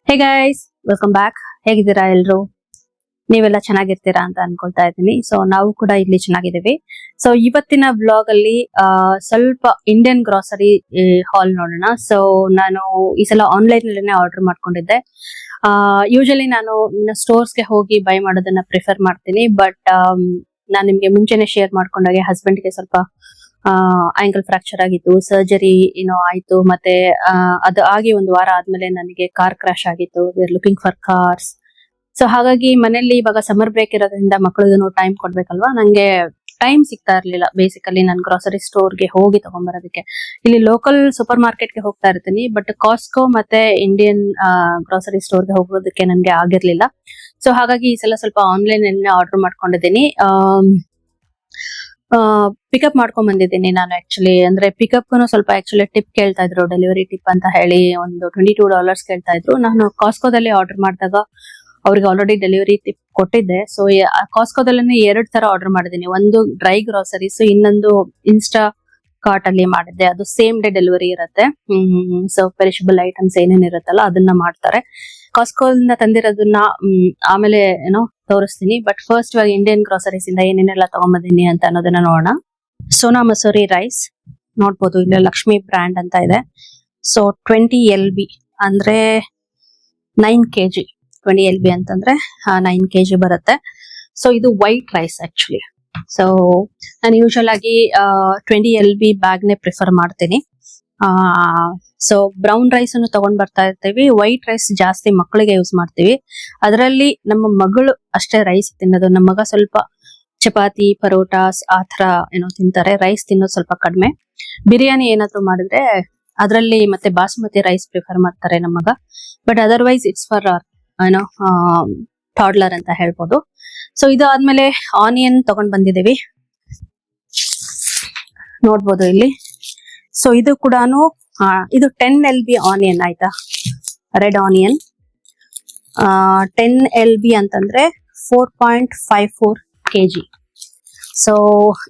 Hey guys, welcome back. ಹೇಗಿದ್ದೀರಾ ಎಲ್ರು? ನೀವೆಲ್ಲ ಚೆನ್ನಾಗಿರ್ತೀರಾ ಅಂತ ಅನ್ಕೊಳ್ತಾ ಇದ್ದೀನಿ. ಸೊ ನಾವು ಕೂಡ ಇಲ್ಲಿ ಚೆನ್ನಾಗಿದ್ದೀವಿ. ಸೊ ಇವತ್ತಿನ ಬ್ಲಾಗ್ ಅಲ್ಲಿ ಸ್ವಲ್ಪ ಇಂಡಿಯನ್ ಗ್ರಾಸರಿ ಹಾಲ್ ನೋಡೋಣ. ಸೊ ನಾನು ಈ ಸಲ ಆನ್ಲೈನ್ ಅಲ್ಲೇ ಆರ್ಡರ್ ಮಾಡ್ಕೊಂಡಿದ್ದೆ. ಯೂಶಲಿ ನಾನು ಸ್ಟೋರ್ಸ್ಗೆ ಹೋಗಿ ಬೈ ಮಾಡೋದನ್ನ ಪ್ರಿಫರ್ ಮಾಡ್ತೀನಿ. ಬಟ್ ನಾನು ನಿಮ್ಗೆ ಮುಂಚೆನೆ ಶೇರ್ ಮಾಡ್ಕೊಂಡಾಗೆ ಹಸ್ಬೆಂಡ್ಗೆ ಸ್ವಲ್ಪ ಆಂಕಲ್ ಫ್ರಾಕ್ಚರ್ ಆಗಿತ್ತು, ಸರ್ಜರಿ ಏನೋ ಆಯ್ತು. ಮತ್ತೆ ಅದು ಆಗಿ ಒಂದು ವಾರ ಆದ್ಮೇಲೆ ನನಗೆ ಕಾರ್ ಕ್ರಾಶ್ ಆಗಿತ್ತು. We are looking for cars. So ಹಾಗಾಗಿ ಮನೇಲಿ ಇವಾಗ ಸಮ್ಮರ್ ಬ್ರೇಕ್ ಇರೋದ್ರಿಂದ ಮಕ್ಕಳಿಗೂ ಟೈಮ್ ಕೊಡ್ಬೇಕಲ್ವಾ, ನಂಗೆ ಟೈಮ್ ಸಿಗ್ತಾ ಇರ್ಲಿಲ್ಲ ಬೇಸಿಕಲಿ ನಾನು ಗ್ರಾಸರಿ ಸ್ಟೋರ್ಗೆ ಹೋಗಿ ತಗೊಂಡ್ಬರೋದಕ್ಕೆ. ಇಲ್ಲಿ ಲೋಕಲ್ ಸೂಪರ್ ಮಾರ್ಕೆಟ್ಗೆ ಹೋಗ್ತಾ ಇರ್ತೀನಿ, ಬಟ್ ಕಾಸ್ಕೋ ಮತ್ತೆ ಇಂಡಿಯನ್ ಗ್ರಾಸರಿ ಸ್ಟೋರ್ಗೆ ಹೋಗೋದಕ್ಕೆ ನನ್ಗೆ ಆಗಿರ್ಲಿಲ್ಲ. ಸೊ ಹಾಗಾಗಿ ಈ ಸಲ ಸ್ವಲ್ಪ ಆನ್ಲೈನ್ ಅಲ್ಲಿ ಆರ್ಡರ್ ಮಾಡ್ಕೊಂಡಿದ್ದೀನಿ. ಪಿಕಪ್ ಮಾಡ್ಕೊಂಡ್ ಬಂದಿದ್ದೀನಿ ನಾನು. ಆಕ್ಚುಲಿ ಅಂದ್ರೆ ಪಿಕಪ್ ಸ್ವಲ್ಪ ಆಕ್ಚುಲಿ ಟಿಪ್ ಕೇಳ್ತಾ ಇದ್ರು, ಡೆಲಿವರಿ ಟಿಪ್ ಅಂತ ಹೇಳಿ ಒಂದು $22 ಕೇಳ್ತಾ ಇದ್ರು. ನಾನು ಕಾಸ್ಕೋದಲ್ಲಿ ಆರ್ಡರ್ ಮಾಡಿದಾಗ ಅವ್ರಿಗೆ ಆಲ್ರೆಡಿ ಡೆಲಿವರಿ ಟಿಪ್ ಕೊಟ್ಟಿದ್ದೆ. ಸೊ ಕಾಸ್ಕೋದಲ್ಲಿ 2 ತರ ಆರ್ಡರ್ ಮಾಡಿದ್ದೀನಿ. ಒಂದು ಡ್ರೈ ಗ್ರಾಸರೀಸ್, ಇನ್ನೊಂದು ಇನ್ಸ್ಟಾ ಕಾರ್ಟ್ ಅಲ್ಲಿ ಮಾಡಿದ್ದೆ. ಅದು ಸೇಮ್ ಡೇ ಡೆಲಿವರಿ ಇರುತ್ತೆ. ಸೊ ಪೆರಿಷಬಲ್ ಐಟಮ್ಸ್ ಏನೇನ್ ಇರುತ್ತಲ್ಲ ಅದನ್ನ ಮಾಡ್ತಾರೆ. ಕಾಸ್ಕೋದಿಂದ ತಂದಿರೋದನ್ನ ಆಮೇಲೆ ಏನೋ ತೋರಿಸ್ತೀನಿ. ಬಟ್ ಫಸ್ಟ್ ಇವಾಗ ಇಂಡಿಯನ್ ಗ್ರಾಸರೀಸ್ ಇಂದ ಏನೇನೆಲ್ಲ ತಗೊಂಬಂದಿನಿ ಅಂತ ಅನ್ನೋದನ್ನ ನೋಡೋಣ. ಸೋನಾ ಮಸೂರಿ ರೈಸ್ ನೋಡ್ಬೋದು, ಇಲ್ಲಿ ಲಕ್ಷ್ಮಿ ಬ್ರ್ಯಾಂಡ್ ಅಂತ ಇದೆ. ಸೊ 20 LB ಅಂದ್ರೆ 9 kg. 20 LB ಅಂತಂದ್ರೆ 9 kg ಬರುತ್ತೆ. ಸೊ ಇದು ವೈಟ್ ರೈಸ್ ಆಕ್ಚುಲಿ. ಸೊ ನಾನು ಯೂಶಲ್ ಆಗಿ 20 LB ಬ್ಯಾಗ್ ನೇ ಪ್ರಿಫರ್ ಮಾಡ್ತೀನಿ. ಸೊ ಬ್ರೌನ್ ರೈಸ್ ಅನ್ನು ತಗೊಂಡ್ ಬರ್ತಾ ಇರ್ತೀವಿ, ವೈಟ್ ರೈಸ್ ಜಾಸ್ತಿ ಮಕ್ಕಳಿಗೆ ಯೂಸ್ ಮಾಡ್ತೀವಿ. ಅದರಲ್ಲಿ ನಮ್ಮ ಮಗಳು ಅಷ್ಟೇ ರೈಸ್ ತಿನ್ನೋದು. ನಮ್ಮ ಮಗ ಸ್ವಲ್ಪ ಚಪಾತಿ ಪರೋಟಾಸ್ ಆತರ ಏನೋ ತಿಂತಾರೆ, ರೈಸ್ ತಿನ್ನೋದು ಸ್ವಲ್ಪ ಕಡಿಮೆ. ಬಿರಿಯಾನಿ ಏನಾದ್ರು ಮಾಡಿದ್ರೆ ಅದರಲ್ಲಿ ಮತ್ತೆ ಬಾಸುಮತಿ ರೈಸ್ ಪ್ರಿಫರ್ ಮಾಡ್ತಾರೆ ನಮ್ಮ ಮಗ. ಬಟ್ ಅದರ್ವೈಸ್ ಇಟ್ಸ್ ಫಾರ್ ಏನೋ ಟಾಡ್ಲರ್ ಅಂತ ಹೇಳ್ಬೋದು. ಸೊ ಇದು ಆದ್ಮೇಲೆ ಆನಿಯನ್ ತಗೊಂಡ್ ಬಂದಿದ್ದೀವಿ, ನೋಡ್ಬೋದು ಇಲ್ಲಿ. ಸೊ ಇದು ಕೂಡ ಇದು 10 LB ಆನಿಯನ್ ಆಯ್ತಾ, ರೆಡ್ ಆನಿಯನ್. 10 LB ಅಂತಂದ್ರೆ 4.54 kg. ಸೊ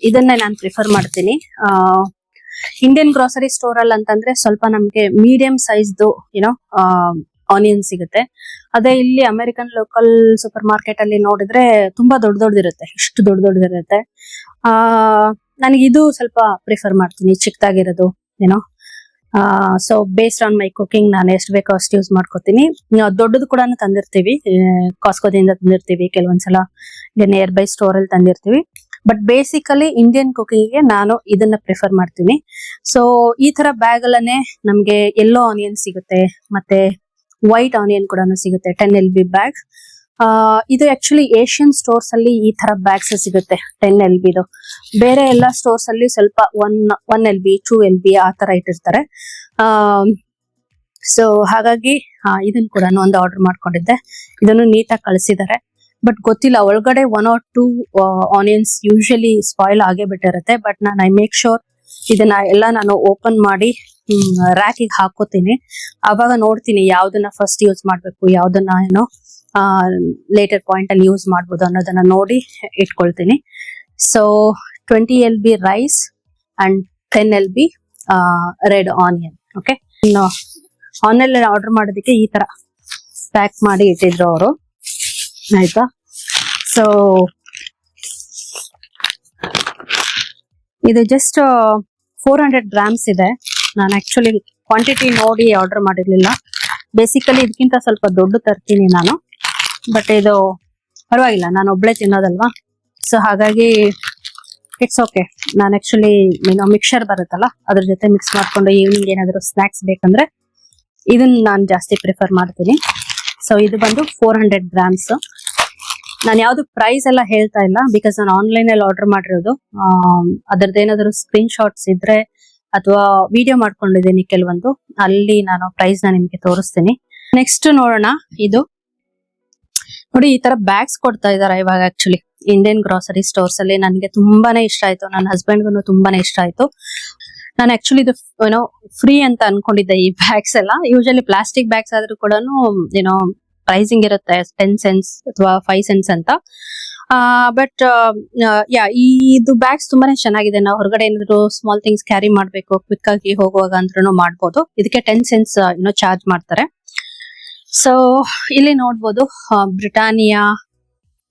ಇದನ್ನೇ ನಾನು ಪ್ರಿಫರ್ ಮಾಡ್ತೀನಿ. ಇಂಡಿಯನ್ ಗ್ರಾಸರಿ ಸ್ಟೋರ್ ಅಲ್ಲಿ ಅಂತಂದ್ರೆ ಸ್ವಲ್ಪ ನಮ್ಗೆ ಮೀಡಿಯಂ ಸೈಜ್ದು ಏನೋ ಆನಿಯನ್ ಸಿಗುತ್ತೆ. ಅದೇ ಇಲ್ಲಿ ಅಮೆರಿಕನ್ ಲೋಕಲ್ ಸೂಪರ್ ಮಾರ್ಕೆಟ್ ಅಲ್ಲಿ ನೋಡಿದ್ರೆ ತುಂಬಾ ದೊಡ್ಡದಿರುತ್ತೆ, ಇಷ್ಟು ದೊಡ್ಡದಿರುತ್ತೆ. ನನಗೆ ಇದು ಸ್ವಲ್ಪ ಪ್ರಿಫರ್ ಮಾಡ್ತೀನಿ, ಚಿಕ್ಕದಾಗಿರೋದು ಏನೋ. So based on my cooking ನಾನು ಎಷ್ಟು ಬೇಕೋ ಅಷ್ಟು ಯೂಸ್ ಮಾಡ್ಕೋತೀನಿ. ದೊಡ್ಡದು ಕೂಡ ತಂದಿರ್ತೀವಿ, ಕಾಸ್ಕೋದಿಂದ ತಂದಿರ್ತೀವಿ, ಕೆಲವೊಂದ್ಸಲ ನಿಯರ್ ಬೈ ಸ್ಟೋರ್ ಅಲ್ಲಿ ತಂದಿರ್ತೀವಿ. ಬಟ್ ಬೇಸಿಕಲಿ ಇಂಡಿಯನ್ ಕುಕಿಂಗ್ ಗೆ ನಾನು ಇದನ್ನ ಪ್ರಿಫರ್ ಮಾಡ್ತೀನಿ. ಸೊ ಈ ತರ ಬ್ಯಾಗ್ ಅಲ್ಲೇ ನಮ್ಗೆ ಯೆಲ್ಲೋ ಆನಿಯನ್ ಸಿಗುತ್ತೆ, ಮತ್ತೆ ವೈಟ್ ಆನಿಯನ್ ಕೂಡ ಸಿಗುತ್ತೆ. 10 LB ಬ್ಯಾಗ್. ಇದು ಆಕ್ಚುಲಿ ಏಷ್ಯನ್ ಸ್ಟೋರ್ಸ್ ಅಲ್ಲಿ ಈ ತರ ಬ್ಯಾಗ್ಸ್ ಸಿಗುತ್ತೆ 10 LB. ಬೇರೆ ಎಲ್ಲಾ ಸ್ಟೋರ್ಸ್ ಅಲ್ಲಿ ಸ್ವಲ್ಪ 1 LB 2 LB ಆ ತರ ಇಟ್ಟಿರ್ತಾರೆ. ಸೊ ಹಾಗಾಗಿ ಇದನ್ನ ಕೂಡ ಒಂದು ಆರ್ಡರ್ ಮಾಡ್ಕೊಂಡಿದ್ದೆ. ಇದನ್ನು ನೀಟಾಗಿ ಕಳಿಸಿದ್ದಾರೆ. ಬಟ್ ಗೊತ್ತಿಲ್ಲ, ಒಳಗಡೆ 1 or 2 ಆನಿಯನ್ಸ್ ಯೂಶಲಿ ಸ್ಪಾಯ್ಲ್ ಆಗೇ ಬಿಟ್ಟಿರುತ್ತೆ. ಬಟ್ ನಾನು ಐ ಮೇಕ್ ಶೋರ್ ಇದನ್ನ ಎಲ್ಲ ನಾನು ಓಪನ್ ಮಾಡಿ ರ್ಯಾಕಿಗೆ ಹಾಕೋತೀನಿ. ಅವಾಗ ನೋಡ್ತೀನಿ ಯಾವ್ದನ್ನ ಫಸ್ಟ್ ಯೂಸ್ ಮಾಡ್ಬೇಕು, ಯಾವ್ದನ್ನ ಏನೋ ಲೇಟರ್ ಪಾಯಿಂಟ್ ಅಲ್ಲಿ ಯೂಸ್ ಮಾಡ್ಬೋದು ಅನ್ನೋದನ್ನ ನೋಡಿ ಇಟ್ಕೊಳ್ತೀನಿ. So 20 LB rice and 10 LB red onion. Okay, ಇನ್ನು ಆನ್ಲೈನ್ ಆರ್ಡರ್ ಮಾಡೋದಕ್ಕೆ ಈ ತರ ಪ್ಯಾಕ್ ಮಾಡಿ ಇಟ್ಟಿದ್ರು ಅವರು, ಆಯ್ತಾ. ಸೊ ಇದು ಜಸ್ಟ್ 400 grams ಇದೆ. ನಾನು ಆಕ್ಚುಲಿ ಕ್ವಾಂಟಿಟಿ ನೋಡಿ ಆರ್ಡರ್ ಮಾಡಿರ್ಲಿಲ್ಲ. ಬೇಸಿಕಲಿ ಇದಕ್ಕಿಂತ ಸ್ವಲ್ಪ ದೊಡ್ಡ ತರ್ತೀನಿ ನಾನು, ಬಟ್ ಇದು ಪರವಾಗಿಲ್ಲ, ನಾನು ಒಬ್ಳೆ ತಿನ್ನೋದಲ್ವಾ. ಸೊ ಹಾಗಾಗಿ ಇಟ್ಸ್ ಓಕೆ. ನಾನು ಆಕ್ಚುಲಿ ಮಿಕ್ಸರ್ ಬರುತ್ತಲ್ಲ ಅದ್ರ ಜೊತೆ ಮಿಕ್ಸ್ ಮಾಡ್ಕೊಂಡು ಈವ್ನಿಂಗ್ ಏನಾದ್ರು ಸ್ನಾಕ್ಸ್ ಬೇಕಂದ್ರೆ ಇದನ್ನ ನಾನು ಜಾಸ್ತಿ ಪ್ರಿಫರ್ ಮಾಡ್ತೀನಿ. ಸೊ ಇದು ಬಂದು 400 grams. ನಾನು ಯಾವ್ದು ಪ್ರೈಸ್ ಎಲ್ಲ ಹೇಳ್ತಾ ಇಲ್ಲ, ಬಿಕಾಸ್ ನಾನು ಆನ್ಲೈನ್ ಅಲ್ಲಿ ಆರ್ಡರ್ ಮಾಡಿರೋದು. ಅದ್ರದ್ದೇನಾದ್ರು ಸ್ಕ್ರೀನ್ ಶಾಟ್ಸ್ ಇದ್ರೆ ಅಥವಾ ವಿಡಿಯೋ ಮಾಡ್ಕೊಂಡಿದ್ದೀನಿ ಕೆಲವೊಂದು, ಅಲ್ಲಿ ನಾನು ಪ್ರೈಸ್ ನ ನಿಮ್ಗೆ ತೋರಿಸ್ತೀನಿ. ನೆಕ್ಸ್ಟ್ ನೋಡೋಣ. ಇದು ನೋಡಿ, ಈ ತರ ಬ್ಯಾಗ್ಸ್ ಕೊಡ್ತಾ ಇದಾರೆ ಇವಾಗ ಆಕ್ಚುಲಿ ಇಂಡಿಯನ್ ಗ್ರಾಸರಿ ಸ್ಟೋರ್ಸ್ ಅಲ್ಲಿ. ನನಗೆ ತುಂಬಾನೇ ಇಷ್ಟ ಆಯ್ತು, ನನ್ನ ಹಸ್ಬೆಂಡ್ಗೂ ತುಂಬಾನೇ ಇಷ್ಟ ಆಯ್ತು. ನಾನು ಆಕ್ಚುಲಿ ಇದು ಏನೋ ಫ್ರೀ ಅಂತ ಅನ್ಕೊಂಡಿದ್ದೆ ಈ ಬ್ಯಾಗ್ಸ್ ಎಲ್ಲ. ಯೂಶಲಿ ಪ್ಲಾಸ್ಟಿಕ್ ಬ್ಯಾಗ್ಸ್ ಆದ್ರೂ ಕೂಡ ಏನೋ ಪ್ರೈಸಿಂಗ್ ಇರುತ್ತೆ 10 cents ಅಥವಾ 5 cents ಅಂತ. ಬಟ್ ಯಾ ಇದು ಬ್ಯಾಗ್ಸ್ ತುಂಬಾನೇ ಚೆನ್ನಾಗಿದೆ. ನಾವು ಹೊರಗಡೆ ಏನಾದ್ರು ಸ್ಮಾಲ್ ಥಿಂಗ್ಸ್ ಕ್ಯಾರಿ ಮಾಡ್ಬೇಕು ಕ್ವಿಕ್ ಆಗಿ ಹೋಗುವಾಗ ಅಂದ್ರೂ ಮಾಡ್ಬೋದು. ಇದಕ್ಕೆ 10 cents ಚಾರ್ಜ್ ಮಾಡ್ತಾರೆ. ಸೊ ಇಲ್ಲಿ ನೋಡ್ಬೋದು ಬ್ರಿಟಾನಿಯಾ